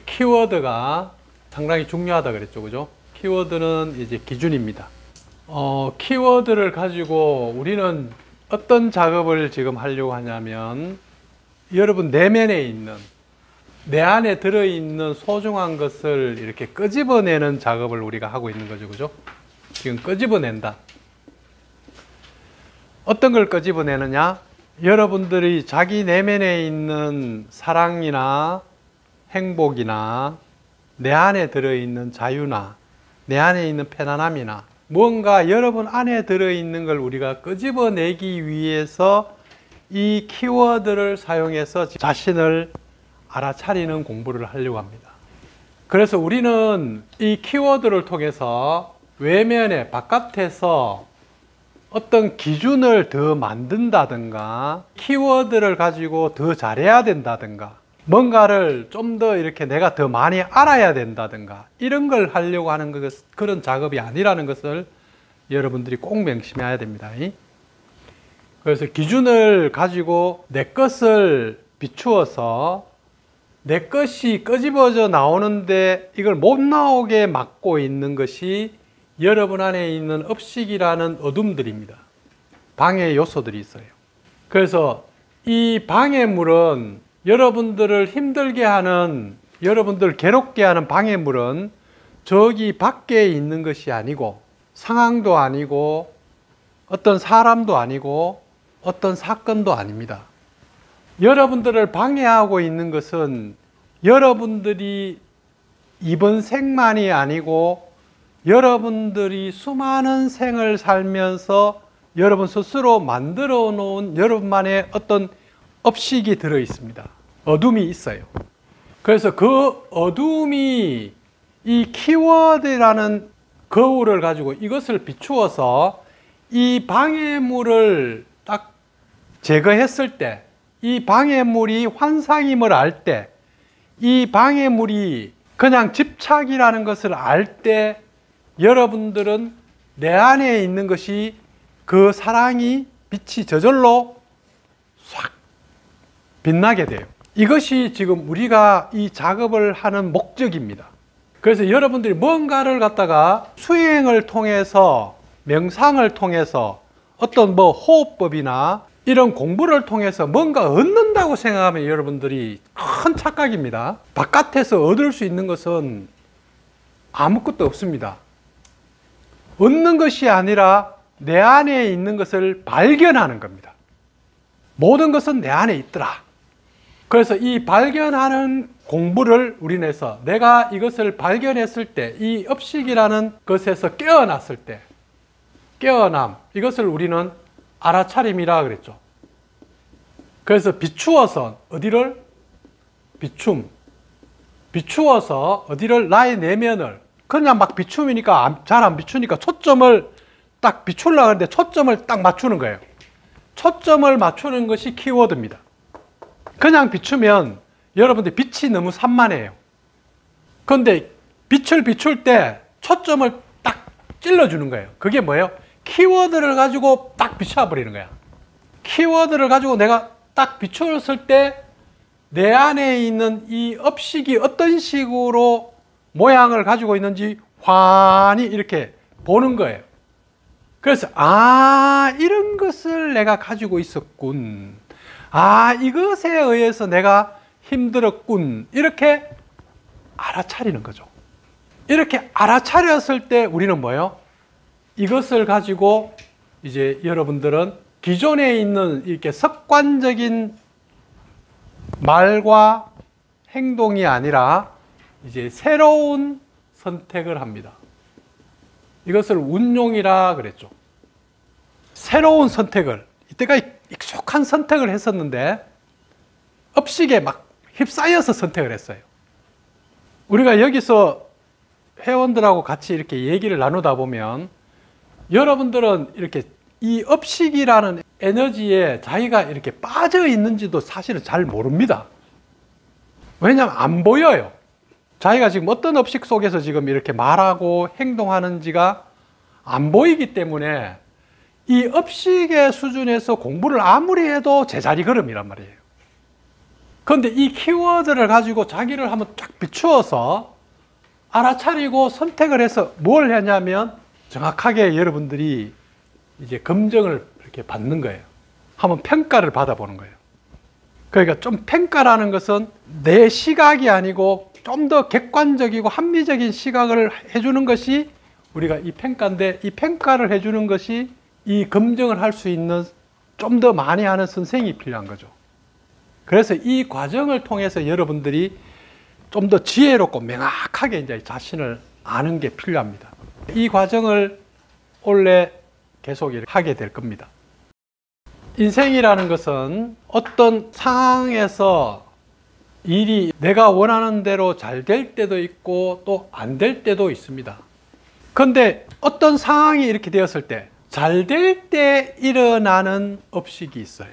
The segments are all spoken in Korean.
키워드가 상당히 중요하다 그랬죠, 그죠? 키워드는 이제 기준입니다. 키워드를 가지고 우리는 어떤 작업을 지금 하려고 하냐면, 여러분 내면에 있는, 내 안에 들어있는 소중한 것을 이렇게 끄집어내는 작업을 우리가 하고 있는 거죠, 그죠? 지금 끄집어낸다. 어떤 걸 끄집어내느냐? 여러분들이 자기 내면에 있는 사랑이나 행복이나 내 안에 들어있는 자유나 내 안에 있는 편안함이나 뭔가 여러분 안에 들어있는 걸 우리가 끄집어내기 위해서 이 키워드를 사용해서 자신을 알아차리는 공부를 하려고 합니다. 그래서 우리는 이 키워드를 통해서 외면에 바깥에서 어떤 기준을 더 만든다든가 키워드를 가지고 더 잘해야 된다든가 뭔가를 좀 더 이렇게 내가 더 많이 알아야 된다든가 이런 걸 하려고 하는 그런 작업이 아니라는 것을 여러분들이 꼭 명심해야 됩니다. 그래서 기준을 가지고 내 것을 비추어서 내 것이 끄집어져 나오는데 이걸 못 나오게 막고 있는 것이 여러분 안에 있는 업식이라는 어둠들입니다. 방해 요소들이 있어요. 그래서 이 방해물은 여러분들을 힘들게 하는, 여러분들을 괴롭게 하는 방해물은 저기 밖에 있는 것이 아니고 상황도 아니고 어떤 사람도 아니고 어떤 사건도 아닙니다. 여러분들을 방해하고 있는 것은 여러분들이 이번 생만이 아니고 여러분들이 수많은 생을 살면서 여러분 스스로 만들어 놓은 여러분만의 어떤 업식이 들어 있습니다. 어둠이 있어요. 그래서 그 어둠이 이 키워드라는 거울을 가지고 이것을 비추어서 이 방해물을 딱 제거했을 때, 이 방해물이 환상임을 알 때, 이 방해물이 그냥 집착이라는 것을 알 때 여러분들은 내 안에 있는 것이 그 사랑이 빛이 저절로 싹 빛나게 돼요. 이것이 지금 우리가 이 작업을 하는 목적입니다. 그래서 여러분들이 뭔가를 갖다가 수행을 통해서 명상을 통해서 어떤 호흡법이나 이런 공부를 통해서 뭔가 얻는다고 생각하면 여러분들이 큰 착각입니다. 바깥에서 얻을 수 있는 것은 아무것도 없습니다. 얻는 것이 아니라 내 안에 있는 것을 발견하는 겁니다. 모든 것은 내 안에 있더라. 그래서 이 발견하는 공부를 우리는 해서 내가 이것을 발견했을 때, 이 업식이라는 것에서 깨어났을 때, 깨어남, 이것을 우리는 알아차림이라 그랬죠. 그래서 비추어서 어디를? 비추어서 어디를? 나의 내면을. 그냥 막 비춤이니까 잘 안 비추니까 초점을 딱 비추려고 하는데 초점을 딱 맞추는 거예요. 초점을 맞추는 것이 키워드입니다. 그냥 비추면 여러분들 빛이 너무 산만해요. 그런데 빛을 비출 때 초점을 딱 찔러주는 거예요. 그게 뭐예요? 키워드를 가지고 딱 비춰버리는 거야. 키워드를 가지고 내가 딱 비추었을 때 내 안에 있는 이 업식이 어떤 식으로 모양을 가지고 있는지 환히 이렇게 보는 거예요. 그래서 이런 것을 내가 가지고 있었군. 이것에 의해서 내가 힘들었군. 이렇게 알아차리는 거죠. 이렇게 알아차렸을 때 우리는 뭐예요? 이것을 가지고 이제 여러분들은 기존에 있는 이렇게 습관적인 말과 행동이 아니라 이제 새로운 선택을 합니다. 이것을 운용이라 그랬죠. 새로운 선택을, 이때까지 익숙한 선택을 했었는데 업식에 막 휩싸여서 선택을 했어요. 우리가 여기서 회원들하고 같이 이렇게 얘기를 나누다 보면 여러분들은 이렇게 이 업식이라는 에너지에 자기가 이렇게 빠져 있는지도 사실은 잘 모릅니다. 왜냐하면 안 보여요. 자기가 지금 어떤 업식 속에서 지금 이렇게 말하고 행동하는지가 안 보이기 때문에 이 업식의 수준에서 공부를 아무리 해도 제자리 걸음이란 말이에요. 그런데 이 키워드를 가지고 자기를 한번 쫙 비추어서 알아차리고 선택을 해서 뭘 하냐면 정확하게 여러분들이 이제 검증을 이렇게 받는 거예요. 한번 평가를 받아보는 거예요. 그러니까 좀 평가라는 것은 내 시각이 아니고 좀 더 객관적이고 합리적인 시각을 해주는 것이 우리가 이 평가인데, 이 평가를 해주는 것이 이 검증을 할 수 있는 좀 더 많이 하는 선생이 필요한 거죠. 그래서 이 과정을 통해서 여러분들이 좀 더 지혜롭고 명확하게 이제 자신을 아는 게 필요합니다. 이 과정을 원래 계속 하게 될 겁니다. 인생이라는 것은 어떤 상황에서 일이 내가 원하는 대로 잘 될 때도 있고 또 안 될 때도 있습니다. 그런데 어떤 상황이 이렇게 되었을 때 잘 될 때 일어나는 업식이 있어요.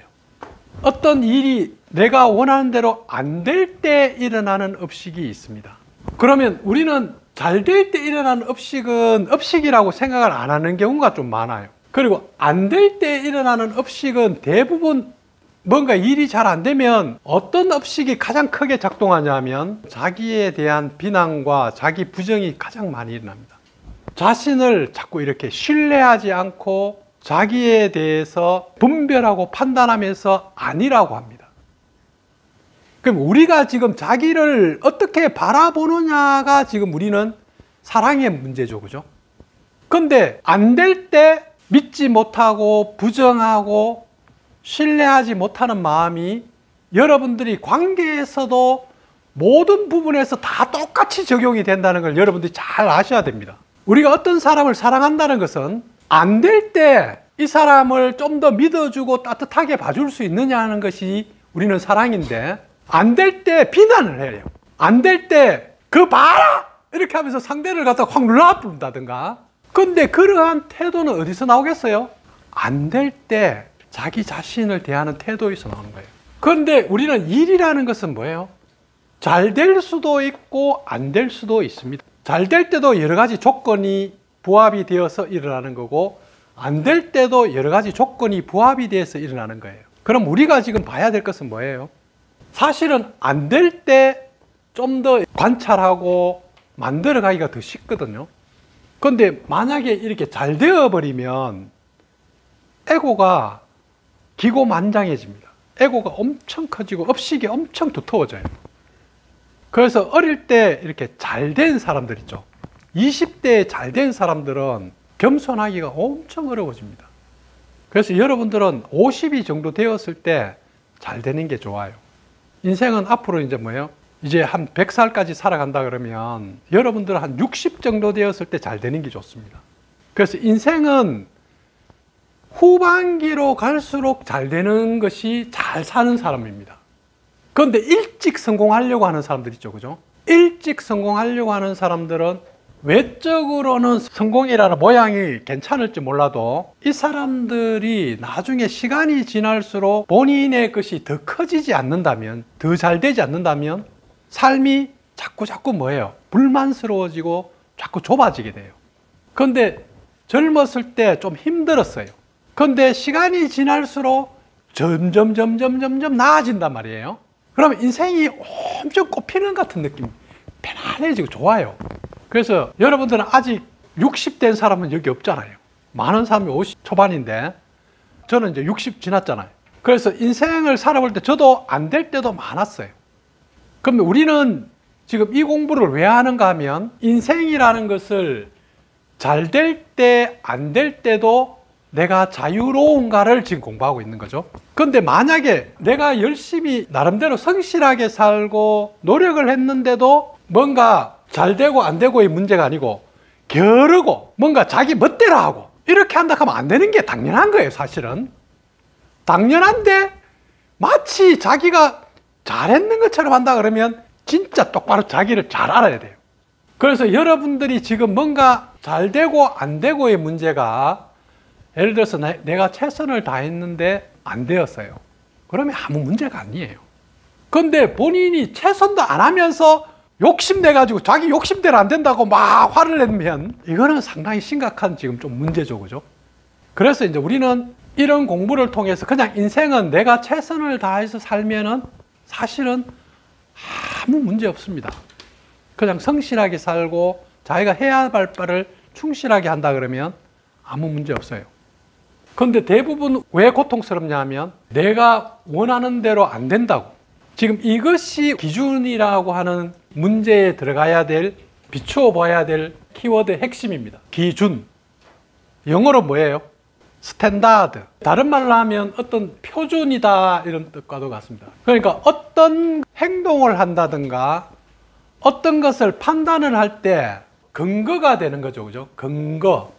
어떤 일이 내가 원하는 대로 안 될 때 일어나는 업식이 있습니다. 그러면 우리는 잘 될 때 일어나는 업식은 업식이라고 생각을 안 하는 경우가 좀 많아요. 그리고 안 될 때 일어나는 업식은 대부분 뭔가 일이 잘 안 되면 어떤 업식이 가장 크게 작동하냐면 자기에 대한 비난과 자기 부정이 가장 많이 일어납니다. 자신을 자꾸 이렇게 신뢰하지 않고 자기에 대해서 분별하고 판단하면서 아니라고 합니다. 그럼 우리가 지금 자기를 어떻게 바라보느냐가 지금 우리는 사랑의 문제죠, 그죠? 근데 안 될 때 믿지 못하고 부정하고 신뢰하지 못하는 마음이 여러분들이 관계에서도 모든 부분에서 다 똑같이 적용이 된다는 걸 여러분들이 잘 아셔야 됩니다. 우리가 어떤 사람을 사랑한다는 것은 안 될 때 이 사람을 좀 더 믿어주고 따뜻하게 봐줄 수 있느냐 하는 것이 우리는 사랑인데, 안 될 때 비난을 해요. 안 될 때 그 봐라! 이렇게 하면서 상대를 갖다 확 눌러부른다든가. 근데 그러한 태도는 어디서 나오겠어요? 안 될 때 자기 자신을 대하는 태도에서 나오는 거예요. 그런데 우리는 일이라는 것은 뭐예요? 잘 될 수도 있고 안 될 수도 있습니다. 잘 될 때도 여러 가지 조건이 부합이 되어서 일어나는 거고, 안 될 때도 여러 가지 조건이 부합이 되어서 일어나는 거예요. 그럼 우리가 지금 봐야 될 것은 뭐예요? 사실은 안 될 때 좀 더 관찰하고 만들어 가기가 더 쉽거든요. 그런데 만약에 이렇게 잘 되어버리면 에고가 기고만장해집니다. 에고가 엄청 커지고 업식이 엄청 두터워져요. 그래서 어릴 때 이렇게 잘 된 사람들 있죠. 20대에 잘 된 사람들은 겸손하기가 엄청 어려워집니다. 그래서 여러분들은 50이 정도 되었을 때 잘 되는 게 좋아요. 인생은 앞으로 이제 뭐예요? 이제 한 100살까지 살아간다 그러면 여러분들은 한 60 정도 되었을 때 잘 되는 게 좋습니다. 그래서 인생은 후반기로 갈수록 잘 되는 것이 잘 사는 사람입니다. 그런데 일찍 성공하려고 하는 사람들 있죠, 그죠? 일찍 성공하려고 하는 사람들은 외적으로는 성공이라는 모양이 괜찮을지 몰라도 이 사람들이 나중에 시간이 지날수록 본인의 것이 더 커지지 않는다면, 더 잘 되지 않는다면 삶이 자꾸 뭐예요? 불만스러워지고 자꾸 좁아지게 돼요. 그런데 젊었을 때 좀 힘들었어요. 그런데 시간이 지날수록 점점 나아진단 말이에요. 그러면 인생이 엄청 꽃피는 같은 느낌, 편안해지고 좋아요. 그래서 여러분들은 아직 60 된 사람은 여기 없잖아요. 많은 사람이 50 초반인데 저는 이제 60 지났잖아요. 그래서 인생을 살아볼 때 저도 안 될 때도 많았어요. 그럼 우리는 지금 이 공부를 왜 하는가 하면 인생이라는 것을 잘 될 때, 안 될 때도 내가 자유로운가를 지금 공부하고 있는 거죠. 그런데 만약에 내가 열심히 나름대로 성실하게 살고 노력을 했는데도 뭔가 잘 되고 안 되고의 문제가 아니고 게으르고 뭔가 자기 멋대로 하고 이렇게 한다 하면 안 되는 게 당연한 거예요. 사실은 당연한데 마치 자기가 잘했는 것처럼 한다 그러면 진짜 똑바로 자기를 잘 알아야 돼요. 그래서 여러분들이 지금 뭔가 잘 되고 안 되고의 문제가, 예를 들어서 내가 최선을 다했는데 안 되었어요. 그러면 아무 문제가 아니에요. 그런데 본인이 최선도 안 하면서 욕심내가지고 자기 욕심대로 안 된다고 막 화를 내면 이거는 상당히 심각한 지금 좀 문제죠, 그죠? 그래서 이제 우리는 이런 공부를 통해서 그냥 인생은 내가 최선을 다해서 살면은 사실은 아무 문제 없습니다. 그냥 성실하게 살고 자기가 해야 할 바를 충실하게 한다 그러면 아무 문제 없어요. 그런데 대부분 왜 고통스럽냐 하면 내가 원하는 대로 안 된다고. 지금 이것이 기준이라고 하는 문제에 들어가야 될, 비추어 봐야 될 키워드의 핵심입니다. 기준. 영어로 뭐예요? 스탠다드. 다른 말로 하면 어떤 표준이다 이런 뜻과도 같습니다. 그러니까 어떤 행동을 한다든가 어떤 것을 판단을 할 때 근거가 되는 거죠. 그죠? 근거,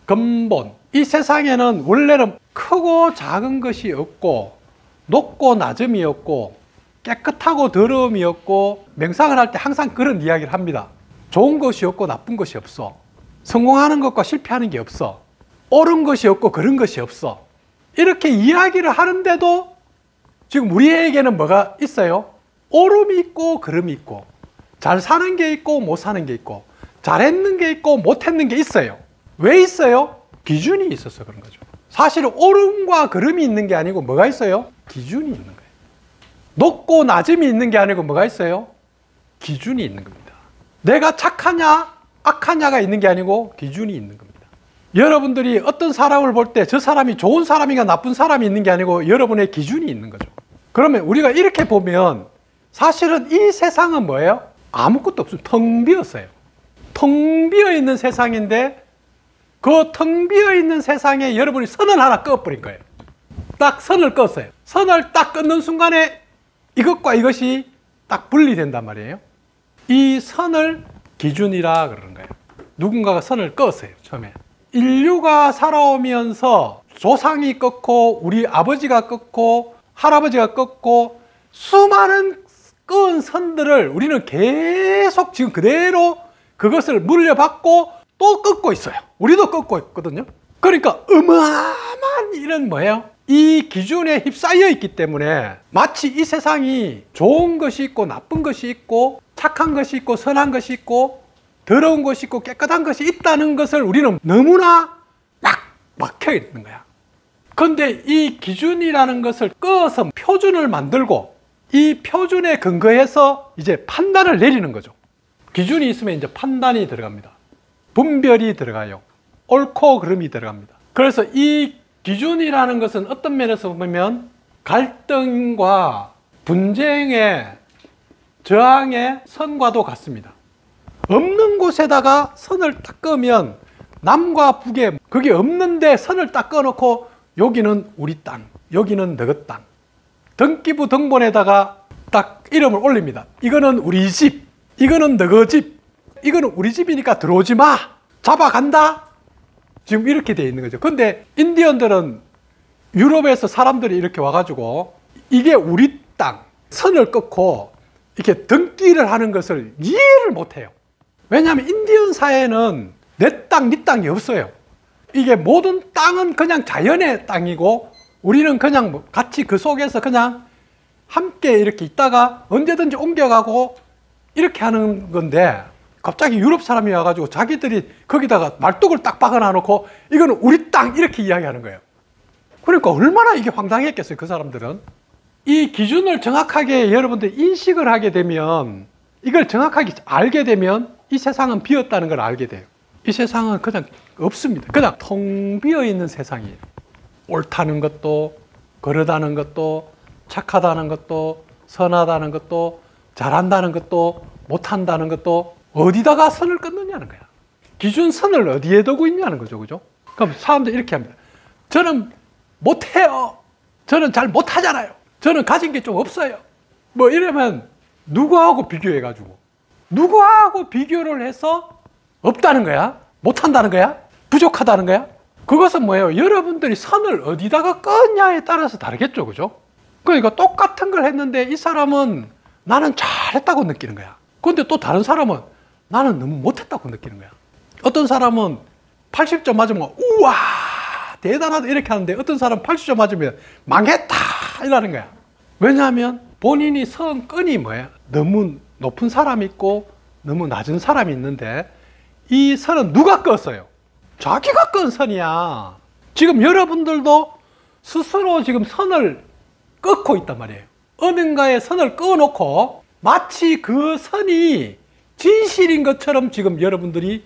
근본. 이 세상에는 원래는 크고 작은 것이 없고 높고 낮음이 없고 깨끗하고 더러움이 없고 명상을 할 때 항상 그런 이야기를 합니다. 좋은 것이 없고 나쁜 것이 없어. 성공하는 것과 실패하는 게 없어. 옳은 것이 없고 그런 것이 없어. 이렇게 이야기를 하는데도 지금 우리에게는 뭐가 있어요? 옳음이 있고 그름이 있고 잘 사는 게 있고 못 사는 게 있고 잘했는 게 있고 못했는 게 있어요. 왜 있어요? 기준이 있어서 그런 거죠. 사실은 옳음과 그름이 있는 게 아니고 뭐가 있어요? 기준이 있는 거예요. 높고 낮음이 있는 게 아니고 뭐가 있어요? 기준이 있는 겁니다. 내가 착하냐 악하냐가 있는 게 아니고 기준이 있는 겁니다. 여러분들이 어떤 사람을 볼 때 저 사람이 좋은 사람인가 나쁜 사람이 있는 게 아니고 여러분의 기준이 있는 거죠. 그러면 우리가 이렇게 보면 사실은 이 세상은 뭐예요? 아무것도 없어요. 텅 비었어요. 텅 비어 있는 세상인데 그 텅 비어 있는 세상에 여러분이 선을 하나 그어버린 거예요. 딱 선을 그었어요. 선을 딱 끊는 순간에 이것과 이것이 딱 분리된단 말이에요. 이 선을 기준이라 그러는 거예요. 누군가가 선을 그었어요. 처음에. 인류가 살아오면서 조상이 꺾고 우리 아버지가 꺾고 할아버지가 꺾고 수많은 끈 선들을 우리는 계속 지금 그대로 그것을 물려받고 또 꺾고 있어요. 우리도 꺾고 있거든요. 그러니까 어마어마한 일은 뭐예요? 이 기준에 휩싸여 있기 때문에 마치 이 세상이 좋은 것이 있고 나쁜 것이 있고 착한 것이 있고 선한 것이 있고 더러운 것이 있고 깨끗한 것이 있다는 것을 우리는 너무나 막 막혀 있는 거야. 그런데 이 기준이라는 것을 끄어서 표준을 만들고 이 표준에 근거해서 이제 판단을 내리는 거죠. 기준이 있으면 이제 판단이 들어갑니다. 분별이 들어가요. 옳고 그름이 들어갑니다. 그래서 이 기준이라는 것은 어떤 면에서 보면 갈등과 분쟁의 저항의 선과도 같습니다. 없는 곳에다가 선을 딱 그으면 남과 북에 그게 없는데 선을 딱 그어놓고 여기는 우리 땅, 여기는 너희 땅. 등기부 등본에다가 딱 이름을 올립니다. 이거는 우리 집, 이거는 너희 집, 이거는 우리 집이니까 들어오지 마. 잡아간다. 지금 이렇게 돼 있는 거죠. 근데 인디언들은 유럽에서 사람들이 이렇게 와가지고 이게 우리 땅, 선을 끊고 이렇게 등기를 하는 것을 이해를 못해요. 왜냐하면 인디언 사회는 내 땅, 네 땅이 없어요. 이게 모든 땅은 그냥 자연의 땅이고 우리는 그냥 같이 그 속에서 그냥 함께 이렇게 있다가 언제든지 옮겨가고 이렇게 하는 건데 갑자기 유럽 사람이 와가지고 자기들이 거기다가 말뚝을 딱 박아놔 놓고 이거는 우리 땅 이렇게 이야기하는 거예요. 그러니까 얼마나 이게 황당했겠어요. 그 사람들은. 이 기준을 정확하게 여러분들 인식을 하게 되면 이걸 정확하게 알게 되면 이 세상은 비었다는 걸 알게 돼요. 이 세상은 그냥 없습니다. 그냥 텅 비어 있는 세상이에요. 옳다는 것도 그러다는 것도 착하다는 것도 선하다는 것도 잘한다는 것도 못한다는 것도 어디다가 선을 끊느냐는 거야. 기준선을 어디에 두고 있냐는 거죠. 그죠? 그럼 사람들이 이렇게 합니다. 저는 못해요. 저는 잘 못하잖아요. 저는 가진 게 좀 없어요. 뭐 이러면 누구하고 비교해가지고 누구하고 비교를 해서 없다는 거야? 못한다는 거야? 부족하다는 거야? 그것은 뭐예요? 여러분들이 선을 어디다가 끄냐에 따라서 다르겠죠. 그죠? 그러니까 똑같은 걸 했는데 이 사람은 나는 잘했다고 느끼는 거야. 그런데 또 다른 사람은 나는 너무 못했다고 느끼는 거야. 어떤 사람은 80점 맞으면 우와 대단하다 이렇게 하는데 어떤 사람은 80점 맞으면 망했다 이러는 거야. 왜냐하면 본인이 선 끈이 뭐야? 너무 높은 사람이 있고 너무 낮은 사람이 있는데 이 선은 누가 껐어요? 자기가 끈 선이야. 지금 여러분들도 스스로 지금 선을 끊고 있단 말이에요. 어딘가에 선을 그어놓고 마치 그 선이 진실인 것처럼 지금 여러분들이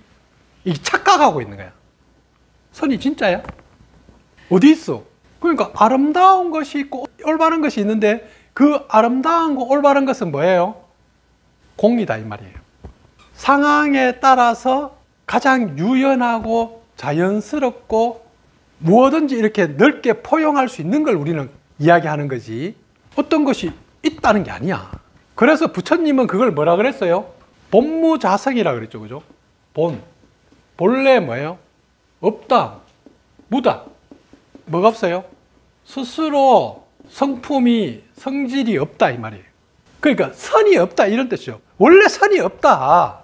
착각하고 있는 거야. 선이 진짜야? 어디 있어? 그러니까 아름다운 것이 있고 올바른 것이 있는데 그 아름다운 거 올바른 것은 뭐예요? 공이다 이 말이에요. 상황에 따라서 가장 유연하고 자연스럽고 무엇든지 이렇게 넓게 포용할 수 있는 걸 우리는 이야기하는 거지 어떤 것이 있다는 게 아니야. 그래서 부처님은 그걸 뭐라 그랬어요? 본무자성이라 그랬죠. 그죠? 본래 뭐예요? 없다, 무다. 뭐가 없어요? 스스로 성품이 성질이 없다 이 말이에요. 그러니까 선이 없다 이런 뜻이죠. 원래 선이 없다.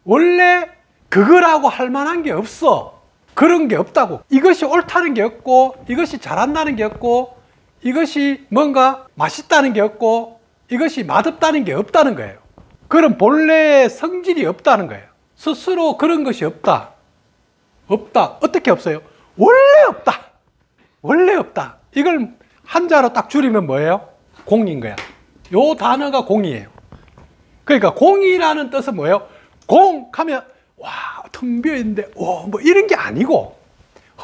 원래 그거라고 할 만한 게 없어. 그런 게 없다고. 이것이 옳다는 게 없고 이것이 잘한다는 게 없고 이것이 뭔가 맛있다는 게 없고 이것이 맛없다는 게 없다는 거예요. 그런 본래의 성질이 없다는 거예요. 스스로 그런 것이 없다. 없다. 어떻게 없어요? 원래 없다. 원래 없다. 이걸 한자로 딱 줄이면 뭐예요? 공인 거야. 요 단어가 공이에요. 그러니까 공이라는 뜻은 뭐예요? 공 하면 와, 텅 비어 있는데 뭐 이런 게 아니고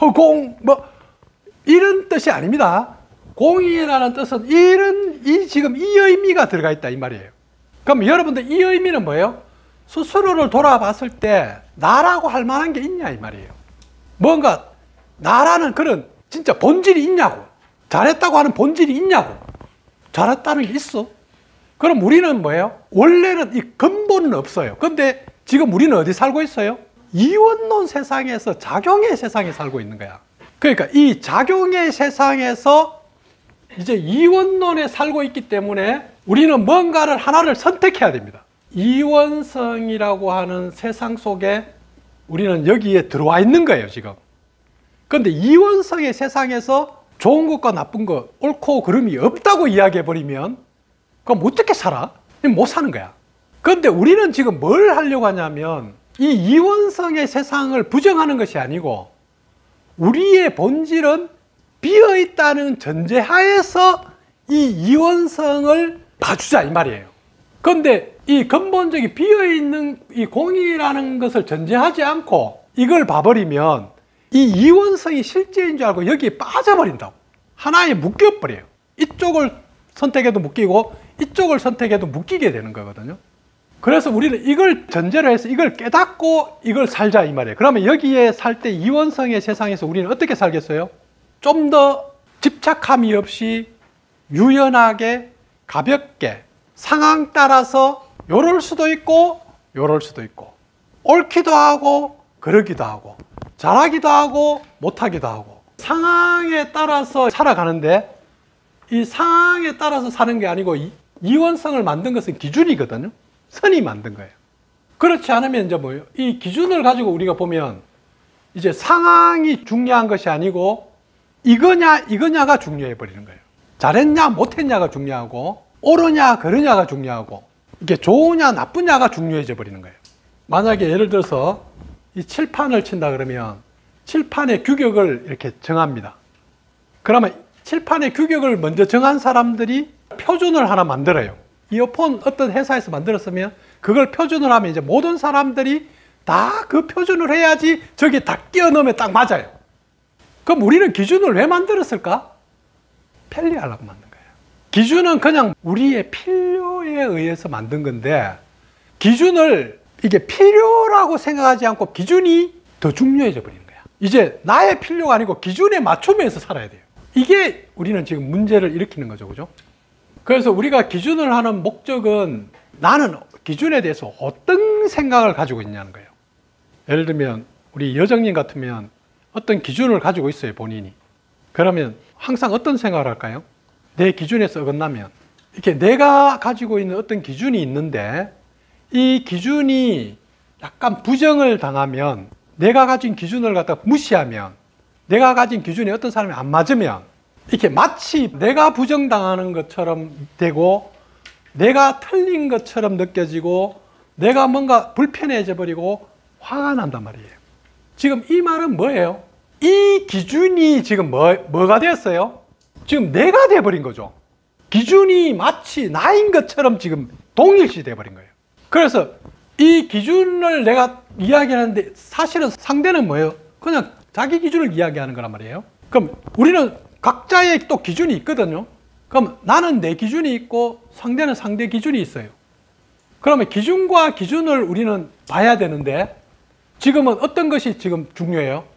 허공 뭐 이런 뜻이 아닙니다. 공이라는 뜻은 지금 이 의미가 들어가 있다 이 말이에요. 그럼 여러분들 이 의미는 뭐예요? 스스로를 돌아봤을 때 나라고 할 만한 게 있냐 이 말이에요. 뭔가 나라는 그런 진짜 본질이 있냐고. 잘했다고 하는 본질이 있냐고. 잘했다는 게 있어. 그럼 우리는 뭐예요? 원래는 이 근본은 없어요. 근데 지금 우리는 어디 살고 있어요? 이원론 세상에서 작용의 세상에 살고 있는 거야. 그러니까 이 작용의 세상에서 이제 이원론에 살고 있기 때문에 우리는 뭔가를 하나를 선택해야 됩니다. 이원성이라고 하는 세상 속에 우리는 여기에 들어와 있는 거예요, 지금. 그런데 이원성의 세상에서 좋은 것과 나쁜 것, 옳고 그름이 없다고 이야기해버리면 그럼 어떻게 살아? 못 사는 거야. 그런데 우리는 지금 뭘 하려고 하냐면 이 이원성의 세상을 부정하는 것이 아니고 우리의 본질은 비어있다는 전제하에서 이 이원성을 봐주자 이 말이에요. 그런데 이 근본적인 비어있는 이 공이라는 것을 전제하지 않고 이걸 봐버리면 이 이원성이 실제인 줄 알고 여기에 빠져버린다고. 하나에 묶여버려요. 이쪽을 선택해도 묶이고 이쪽을 선택해도 묶이게 되는 거거든요. 그래서 우리는 이걸 전제로 해서 이걸 깨닫고 이걸 살자 이 말이에요. 그러면 여기에 살 때 이원성의 세상에서 우리는 어떻게 살겠어요? 좀 더 집착함이 없이 유연하게 가볍게 상황 따라서 요럴 수도 있고 요럴 수도 있고 옳기도 하고 그러기도 하고 잘하기도 하고 못하기도 하고 상황에 따라서 살아가는데 이 상황에 따라서 사는 게 아니고 이원성을 만든 것은 기준이거든요. 선이 만든 거예요. 그렇지 않으면 이제 뭐예요? 이 기준을 가지고 우리가 보면 이제 상황이 중요한 것이 아니고 이거냐가 중요해 버리는 거예요. 잘했냐 못했냐가 중요하고 옳으냐 그르냐가 중요하고 이게 좋으냐 나쁘냐가 중요해져 버리는 거예요. 만약에 예를 들어서 이 칠판을 친다 그러면 칠판의 규격을 이렇게 정합니다. 그러면 칠판의 규격을 먼저 정한 사람들이 표준을 하나 만들어요. 이어폰 어떤 회사에서 만들었으면 그걸 표준을 하면 이제 모든 사람들이 다 그 표준을 해야지 저게 다 끼워 넣으면 딱 맞아요. 그럼 우리는 기준을 왜 만들었을까? 편리하려고 만든 거예요. 기준은 그냥 우리의 필요에 의해서 만든 건데 기준을 이게 필요라고 생각하지 않고 기준이 더 중요해져 버리는 거야. 이제 나의 필요가 아니고 기준에 맞추면서 살아야 돼요. 이게 우리는 지금 문제를 일으키는 거죠. 그죠? 그래서 우리가 기준을 하는 목적은 나는 기준에 대해서 어떤 생각을 가지고 있냐는 거예요. 예를 들면 우리 여정님 같으면 어떤 기준을 가지고 있어요, 본인이. 그러면 항상 어떤 생각을 할까요? 내 기준에서 어긋나면 이렇게 내가 가지고 있는 어떤 기준이 있는데 이 기준이 약간 부정을 당하면 내가 가진 기준을 갖다 무시하면 내가 가진 기준이 어떤 사람이 안 맞으면 이렇게 마치 내가 부정당하는 것처럼 되고 내가 틀린 것처럼 느껴지고 내가 뭔가 불편해져 버리고 화가 난단 말이에요. 지금 이 말은 뭐예요? 이 기준이 지금 뭐가 되었어요? 지금 내가 돼버린 거죠. 기준이 마치 나인 것처럼 지금 동일시 돼버린 거예요. 그래서 이 기준을 내가 이야기하는데 사실은 상대는 뭐예요? 그냥 자기 기준을 이야기하는 거란 말이에요. 그럼 우리는 각자의 또 기준이 있거든요. 그럼 나는 내 기준이 있고 상대는 상대 기준이 있어요. 그러면 기준과 기준을 우리는 봐야 되는데 지금은 어떤 것이 지금 중요해요?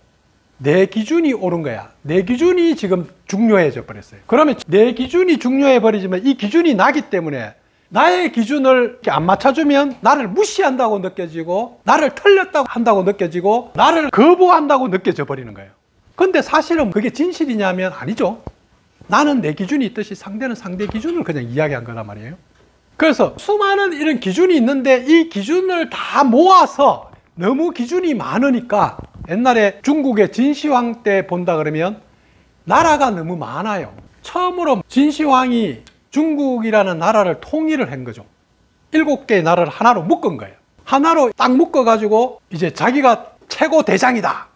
내 기준이 옳은 거야. 내 기준이 지금 중요해져 버렸어요. 그러면 내 기준이 중요해 버리지만 이 기준이 나기 때문에 나의 기준을 안 맞춰주면 나를 무시한다고 느껴지고 나를 틀렸다고 한다고 느껴지고 나를 거부한다고 느껴져 버리는 거예요. 근데 사실은 그게 진실이냐면 아니죠. 나는 내 기준이 있듯이 상대는 상대 기준을 그냥 이야기한 거란 말이에요. 그래서 수많은 이런 기준이 있는데 이 기준을 다 모아서 너무 기준이 많으니까 옛날에 중국의 진시황 때 본다 그러면 나라가 너무 많아요. 처음으로 진시황이 중국이라는 나라를 통일을 한 거죠. 7개의 나라를 하나로 묶은 거예요. 하나로 딱 묶어가지고 이제 자기가 최고 대장이다.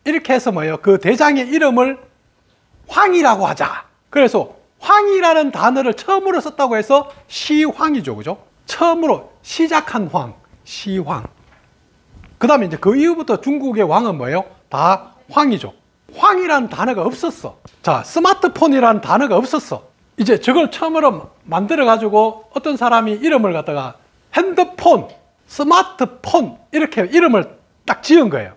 이렇게 해서 뭐예요? 그 대장의 이름을 황이라고 하자. 그래서 황이라는 단어를 처음으로 썼다고 해서 시황이죠. 그죠? 처음으로 시작한 황, 시황. 그 다음에 이제 그 이후부터 중국의 왕은 뭐예요? 다 황이죠. 황이라는 단어가 없었어. 자, 스마트폰이라는 단어가 없었어. 이제 저걸 처음으로 만들어가지고 어떤 사람이 이름을 갖다가 핸드폰, 스마트폰 이렇게 이름을 딱 지은 거예요.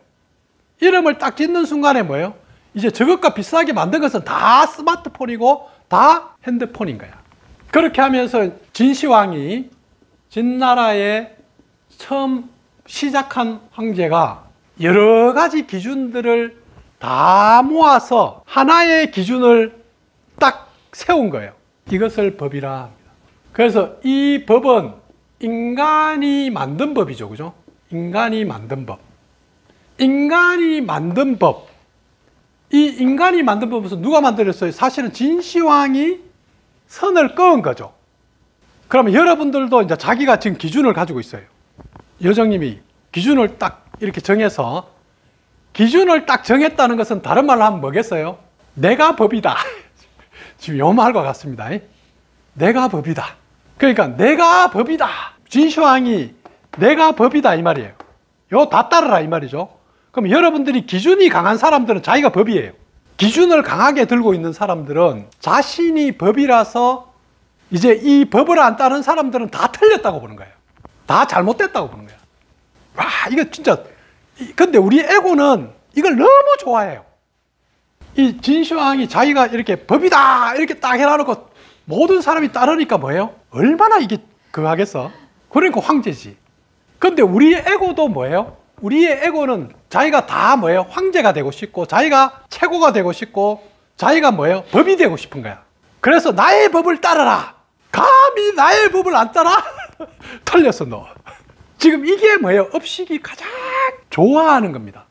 이름을 딱 짓는 순간에 뭐예요? 이제 저것과 비슷하게 만든 것은 다 스마트폰이고 다 핸드폰인 거야. 그렇게 하면서 진시황이 진나라의 처음 시작한 황제가 여러 가지 기준들을 다 모아서 하나의 기준을 딱 세운 거예요. 이것을 법이라 합니다. 그래서 이 법은 인간이 만든 법이죠. 그죠? 인간이 만든 법. 인간이 만든 법. 이 인간이 만든 법에서 누가 만들었어요? 사실은 진시황이 선을 그은 거죠. 그러면 여러분들도 이제 자기가 지금 기준을 가지고 있어요. 여정님이 기준을 딱 이렇게 정해서 기준을 딱 정했다는 것은 다른 말로 하면 뭐겠어요? 내가 법이다. 지금 요 말과 같습니다. 내가 법이다. 그러니까 내가 법이다. 진시황이 내가 법이다 이 말이에요. 요 다 따르라 이 말이죠. 그럼 여러분들이 기준이 강한 사람들은 자기가 법이에요. 기준을 강하게 들고 있는 사람들은 자신이 법이라서 이제 이 법을 안 따르는 사람들은 다 틀렸다고 보는 거예요. 다 잘못됐다고 보는 거예요. 와, 이거 진짜. 근데 우리 에고는 이걸 너무 좋아해요. 이 진시황이 자기가 이렇게 법이다 이렇게 딱 해놔놓고 모든 사람이 따르니까 뭐예요? 얼마나 이게 그거 하겠어? 그러니까 황제지. 근데 우리의 에고도 뭐예요? 우리의 에고는 자기가 다 뭐예요? 황제가 되고 싶고 자기가 최고가 되고 싶고 자기가 뭐예요? 법이 되고 싶은 거야. 그래서 나의 법을 따르라. 감히 나의 법을 안 따라? 틀렸어 너. 지금 이게 뭐예요? 업식이 가장 좋아하는 겁니다.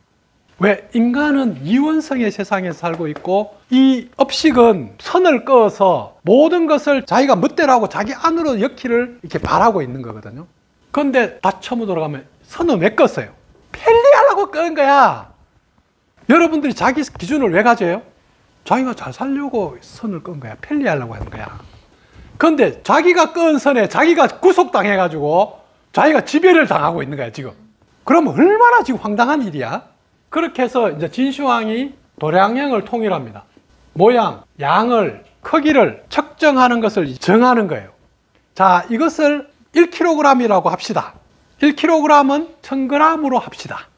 왜? 인간은 이원성의 세상에 살고 있고 이 업식은 선을 그어서 모든 것을 자기가 멋대로 하고 자기 안으로 엮기를 이렇게 바라고 있는 거거든요. 그런데 다 처음으로 돌아가면 선은 왜 껐어요? 편리하려고 끈 거야. 여러분들이 자기 기준을 왜 가져요? 자기가 잘 살려고 선을 끈 거야. 편리하려고 하는 거야. 그런데 자기가 끈 선에 자기가 구속당해가지고 자기가 지배를 당하고 있는 거야 지금. 그러면 얼마나 지금 황당한 일이야. 그렇게 해서 이제 진시황이 도량형을 통일합니다. 모양, 양을, 크기를 측정하는 것을 정하는 거예요. 자, 이것을 1kg이라고 합시다. 1kg은 1000g으로 합시다.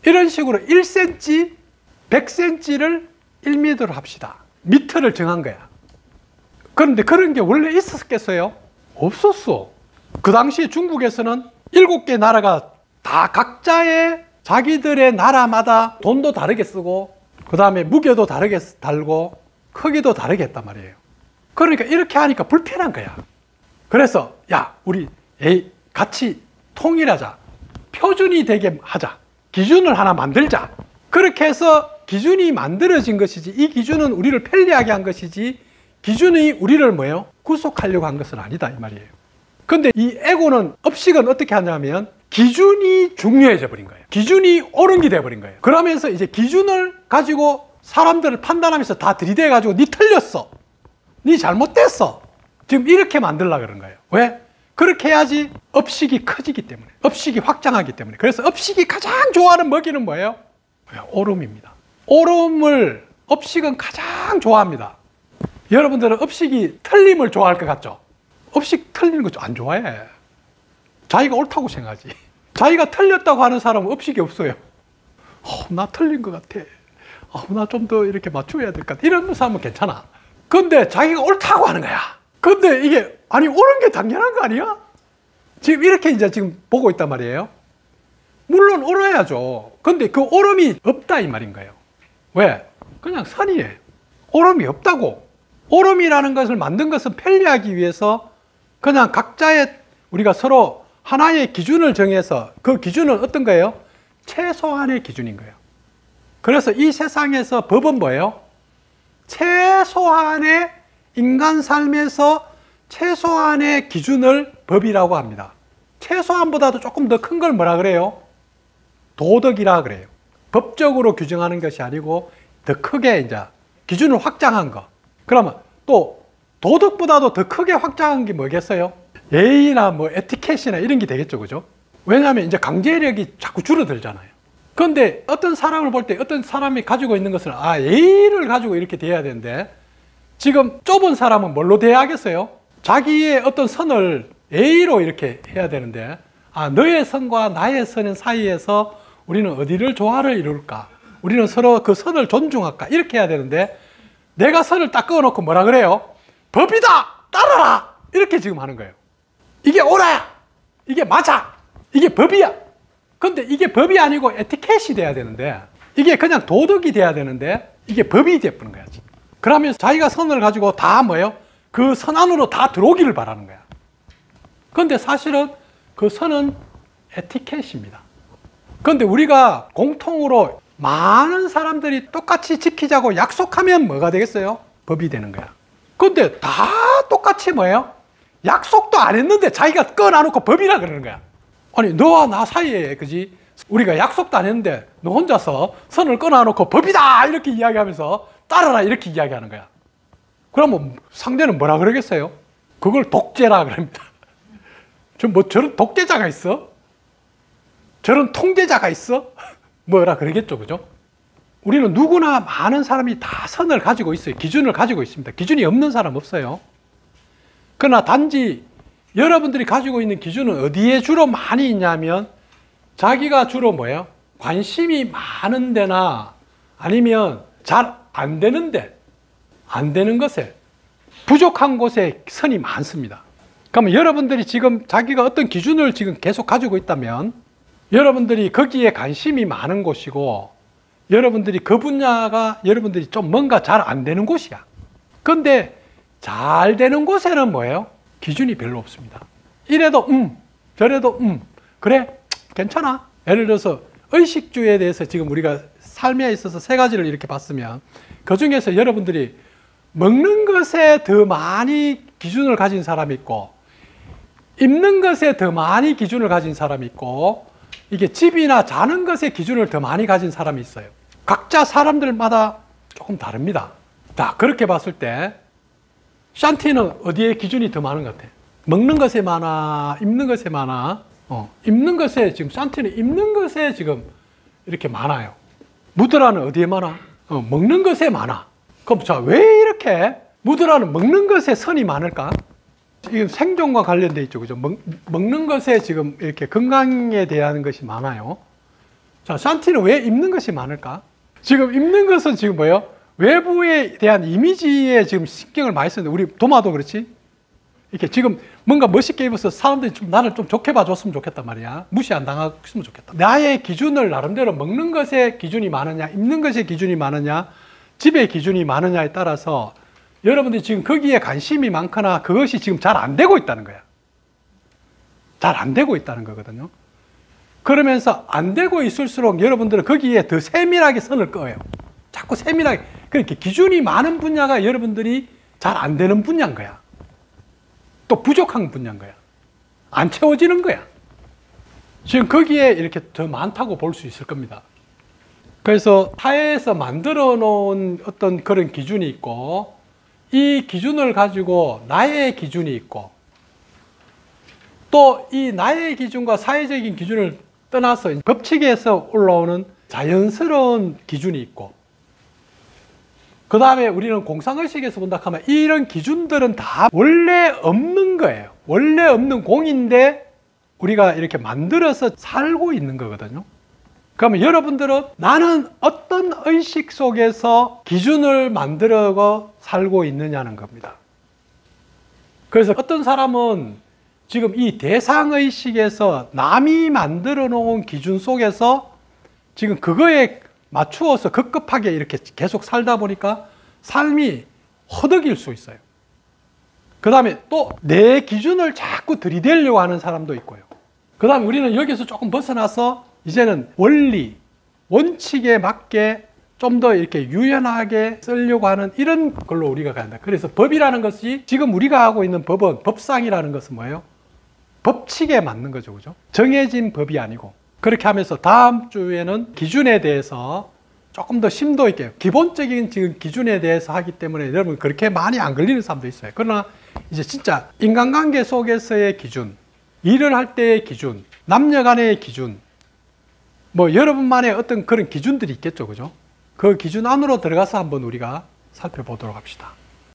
이런 식으로 1cm, 100cm를 1m로 합시다. 미터를 정한 거야. 그런데 그런 게 원래 있었겠어요? 없었어. 그 당시 중국에서는 7개 나라가 다 각자의 자기들의 나라마다 돈도 다르게 쓰고 그 다음에 무게도 다르게 달고 크기도 다르게 했단 말이에요. 그러니까 이렇게 하니까 불편한 거야. 그래서 야, 우리 같이 통일하자. 표준이 되게 하자. 기준을 하나 만들자. 그렇게 해서 기준이 만들어진 것이지 이 기준은 우리를 편리하게 한 것이지 기준이 우리를 뭐예요? 구속하려고 한 것은 아니다 이 말이에요. 근데 이 에고는 업식은 어떻게 하냐면 기준이 중요해져 버린 거예요. 기준이 옳은 게 돼버린 거예요. 그러면서 이제 기준을 가지고 사람들을 판단하면서 다 들이대 가지고 니 틀렸어. 니 잘못됐어. 지금 이렇게 만들려고 그런 거예요. 왜? 그렇게 해야지 업식이 커지기 때문에, 업식이 확장하기 때문에. 그래서 업식이 가장 좋아하는 먹이는 뭐예요? 오름입니다. 오름을 업식은 가장 좋아합니다. 여러분들은 업식이 틀림을 좋아할 것 같죠? 업식 틀리는 거 안 좋아해. 자기가 옳다고 생각하지. 자기가 틀렸다고 하는 사람은 업식이 없어요. 나 틀린 것 같아. 나 좀 더 이렇게 맞춰야 될 것 같아. 이런 사람은 괜찮아. 근데 자기가 옳다고 하는 거야. 근데 이게, 아니, 옳은 게 당연한 거 아니야? 지금 이렇게 이제 지금 보고 있단 말이에요. 물론 옳아야죠. 근데 그 옳음이 없다 이 말인 거예요. 왜? 그냥 선이에요. 옳음이 없다고. 옳음이라는 것을 만든 것은 편리하기 위해서 그냥 각자의 우리가 서로 하나의 기준을 정해서 그 기준은 어떤 거예요? 최소한의 기준인 거예요. 그래서 이 세상에서 법은 뭐예요? 최소한의 인간 삶에서 최소한의 기준을 법이라고 합니다. 최소한보다도 조금 더 큰 걸 뭐라 그래요? 도덕이라 그래요. 법적으로 규정하는 것이 아니고 더 크게 이제 기준을 확장한 거. 그러면 또 도덕보다도 더 크게 확장한 게 뭐겠어요? 예의나 뭐 에티켓이나 이런 게 되겠죠, 그죠? 왜냐하면 이제 강제력이 자꾸 줄어들잖아요. 그런데 어떤 사람을 볼 때 어떤 사람이 가지고 있는 것은 예의를 가지고 이렇게 돼야 되는데 지금 좁은 사람은 뭘로 돼야겠어요? 자기의 어떤 선을 예의로 이렇게 해야 되는데 너의 선과 나의 선 사이에서 우리는 어디를 조화를 이룰까? 우리는 서로 그 선을 존중할까? 이렇게 해야 되는데 내가 선을 딱 그어놓고 뭐라 그래요? 법이다! 따라라! 이렇게 지금 하는 거예요. 이게 옳아야! 이게 맞아! 이게 법이야! 근데 이게 법이 아니고 에티켓이 돼야 되는데 이게 그냥 도덕이 돼야 되는데 이게 법이 돼버린 거야. 그러면 자기가 선을 가지고 다 뭐예요? 그 선 안으로 다 들어오기를 바라는 거야. 근데 사실은 그 선은 에티켓입니다. 근데 우리가 공통으로 많은 사람들이 똑같이 지키자고 약속하면 뭐가 되겠어요? 법이 되는 거야. 근데 다 똑같이 뭐예요? 약속도 안 했는데 자기가 꺼놔놓고 법이라 그러는 거야. 아니 너와 나 사이에 그지? 우리가 약속도 안 했는데 너 혼자서 선을 꺼놔놓고 법이다 이렇게 이야기하면서 따라라 이렇게 이야기하는 거야. 그러면 상대는 뭐라 그러겠어요? 그걸 독재라 그럽니다. 저런 독재자가 있어? 저런 통제자가 있어? 뭐라 그러겠죠, 그죠? 우리는 누구나 많은 사람이 다 선을 가지고 있어요. 기준을 가지고 있습니다. 기준이 없는 사람 없어요. 그러나 단지 여러분들이 가지고 있는 기준은 어디에 주로 많이 있냐면 자기가 주로 뭐예요? 관심이 많은 데나 아니면 잘 안 되는데 안 되는 것에 부족한 곳에 선이 많습니다. 그러면 여러분들이 지금 자기가 어떤 기준을 지금 계속 가지고 있다면 여러분들이 거기에 관심이 많은 곳이고 여러분들이 그 분야가 여러분들이 좀 뭔가 잘 안 되는 곳이야. 근데 잘 되는 곳에는 뭐예요? 기준이 별로 없습니다. 이래도 저래도 그래 괜찮아. 예를 들어서 의식주에 대해서 지금 우리가 삶에 있어서 세 가지를 이렇게 봤으면 그 중에서 여러분들이 먹는 것에 더 많이 기준을 가진 사람이 있고 입는 것에 더 많이 기준을 가진 사람이 있고 이게 집이나 자는 것에 기준을 더 많이 가진 사람이 있어요. 각자 사람들마다 조금 다릅니다. 자, 그렇게 봤을 때 샨티는 어디에 기준이 더 많은 것 같아? 먹는 것에 많아? 입는 것에 많아? 입는 것에 지금 샨티는 입는 것에 지금 이렇게 많아요. 무드라는 어디에 많아? 먹는 것에 많아. 그럼 자, 왜 이렇게 무드라는 먹는 것에 선이 많을까? 이건 생존과 관련돼 있죠, 그죠? 먹는 것에 지금 이렇게 건강에 대한 것이 많아요. 자, 샨티는 왜 입는 것이 많을까? 지금 입는 것은 지금 뭐예요? 외부에 대한 이미지에 지금 신경을 많이 쓰는데, 우리 도마도 그렇지? 이렇게 지금 뭔가 멋있게 입어서 사람들이 좀 나를 좀 좋게 봐줬으면 좋겠단 말이야. 무시 안 당했으면 좋겠다. 나의 기준을 나름대로 먹는 것에 기준이 많으냐, 입는 것에 기준이 많으냐, 집에 기준이 많으냐에 따라서 여러분들이 지금 거기에 관심이 많거나 그것이 지금 잘 안 되고 있다는 거야. 잘 안 되고 있다는 거거든요. 그러면서 안 되고 있을수록 여러분들은 거기에 더 세밀하게 선을 그어요. 자꾸 세밀하게. 그러니까 기준이 많은 분야가 여러분들이 잘 안 되는 분야인 거야. 또 부족한 분야인 거야. 안 채워지는 거야. 지금 거기에 이렇게 더 많다고 볼 수 있을 겁니다. 그래서 사회에서 만들어 놓은 어떤 그런 기준이 있고 이 기준을 가지고 나의 기준이 있고, 또 이 나의 기준과 사회적인 기준을 떠나서 법칙에서 올라오는 자연스러운 기준이 있고, 그 다음에 우리는 공상의식에서 본다 하면 이런 기준들은 다 원래 없는 거예요. 원래 없는 공인데 우리가 이렇게 만들어서 살고 있는 거거든요. 그러면 여러분들은 나는 어떤 의식 속에서 기준을 만들어 살고 있느냐는 겁니다. 그래서 어떤 사람은 지금 이 대상의식에서 남이 만들어 놓은 기준 속에서 지금 그거에 맞추어서 급급하게 이렇게 계속 살다 보니까 삶이 허덕일 수 있어요. 그 다음에 또 내 기준을 자꾸 들이대려고 하는 사람도 있고요. 그 다음에 우리는 여기서 조금 벗어나서 이제는 원리, 원칙에 맞게 좀 더 이렇게 유연하게 쓰려고 하는 이런 걸로 우리가 간다. 그래서 법이라는 것이 지금 우리가 하고 있는 법은, 법상이라는 것은 뭐예요? 법칙에 맞는 거죠. 그죠? 정해진 법이 아니고. 그렇게 하면서 다음 주에는 기준에 대해서 조금 더 심도 있게, 기본적인 지금 기준에 대해서 하기 때문에 여러분 그렇게 많이 안 걸리는 사람도 있어요. 그러나 이제 진짜 인간관계 속에서의 기준, 일을 할 때의 기준, 남녀 간의 기준, 뭐 여러분만의 어떤 그런 기준들이 있겠죠. 그죠? 그 기준 안으로 들어가서 한번 우리가 살펴보도록 합시다.